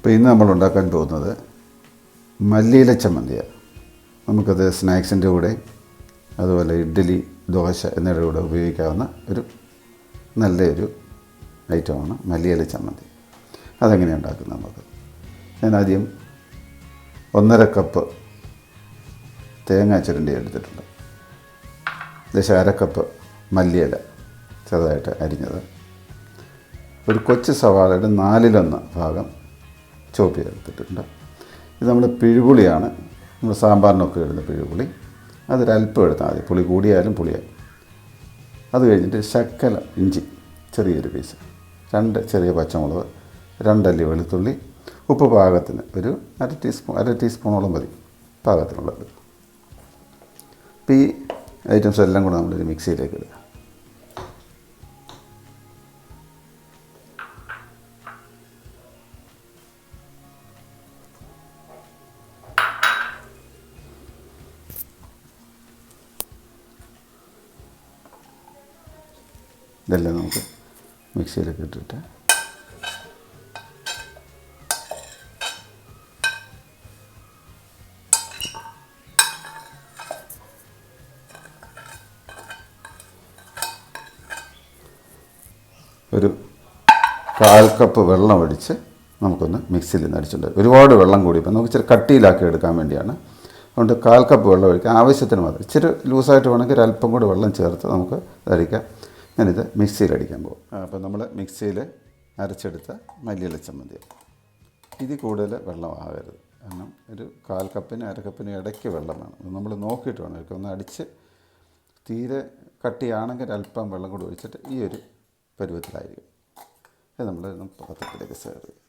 അപ്പോൾ ഇന്ന് നമ്മൾ ഉണ്ടാക്കാൻ പോകുന്നത് മല്ലിയില ചമ്മന്തിയാണ്. നമുക്കത് സ്നാക്സിൻ്റെ കൂടെ അതുപോലെ ഇഡ്ഡലി, ദോശ എന്നിവയുടെ കൂടെ ഉപയോഗിക്കാവുന്ന ഒരു നല്ലൊരു ഐറ്റമാണ് മല്ലിയില ചമ്മന്തി. അതെങ്ങനെയാണ് ഉണ്ടാക്കുന്നത് നമുക്ക്? ഞാൻ ആദ്യം 1.5 കപ്പ് തേങ്ങ ചിരണ്ടി എടുത്തിട്ടുണ്ട്. ഏകദേശം 1/2 കപ്പ് മല്ലിയില ചെറുതായിട്ട് അരിഞ്ഞത്, ഒരു കൊച്ചു സവാളയുടെ 1/4 ഭാഗം ചോപ്പ് ചെയ്തെടുത്തിട്ടുണ്ട്. ഇത് നമ്മൾ പിഴുപുളിയാണ്, നമ്മൾ സാമ്പാറിനൊക്കെ ഇടുന്ന പിഴുപുളി. അതൊരല്പം എടുത്താൽ മതി, പുളി കൂടിയാലും പുളിയായി. അത് കഴിഞ്ഞിട്ട് ശക്കല ഇഞ്ചി ചെറിയൊരു പീസ്, 2 ചെറിയ പച്ചമുളക്, 2 അല്ലി വെളുത്തുള്ളി, ഉപ്പ് പാകത്തിന് ഒരു അര ടീസ്പൂണോളം മതി പാകത്തിനുള്ളത്. അപ്പോൾ ഈ ഐറ്റംസ് എല്ലാം കൂടെ നമ്മളൊരു മിക്സിയിലേക്ക് ഇടുക. ഇതെല്ലാം നമുക്ക് മിക്സിയിലേക്ക് ഇട്ടിട്ട് ഒരു 1/4 കപ്പ് വെള്ളം ഒഴിച്ച് നമുക്കൊന്ന് മിക്സിയിൽ നിന്ന് അടിച്ചിട്ടുണ്ട്. ഒരുപാട് വെള്ളം കൂടി ഇപ്പം നമുക്ക് ഇച്ചിരി കട്ടിയിലാക്കി എടുക്കാൻ വേണ്ടിയാണ്. അതുകൊണ്ട് 1/4 കപ്പ് വെള്ളം ഒഴിക്കുക, ആവശ്യത്തിന് മാത്രം. ഇച്ചിരി ലൂസായിട്ട് വേണമെങ്കിൽ ഒരല്പം കൂടി വെള്ളം ചേർത്ത് നമുക്ക് അടിക്കാം. ഞാനിത് മിക്സിയിൽ അടിക്കാൻ പോകും. അപ്പോൾ നമ്മൾ മിക്സിയിൽ അരച്ചെടുത്ത മല്ലിയില ചമ്മന്തി. ഇതിൽ കൂടുതൽ വെള്ളം ആകരുത്, കാരണം ഒരു 1/4 കപ്പിന് 1/2 കപ്പിന് ഇടയ്ക്ക് വെള്ളം വേണം. നമ്മൾ നോക്കിയിട്ട് വേണം ഇതൊക്കെ ഒന്ന് അടിച്ച്. തീരെ കട്ടിയാണെങ്കിൽ അല്പം വെള്ളം കൂടി ഒഴിച്ചിട്ട് ഈ ഒരു പരുവത്തിലായിരിക്കും. അത് നമ്മൾ പാത്രത്തിലേക്ക് സെർവ് ചെയ്യും.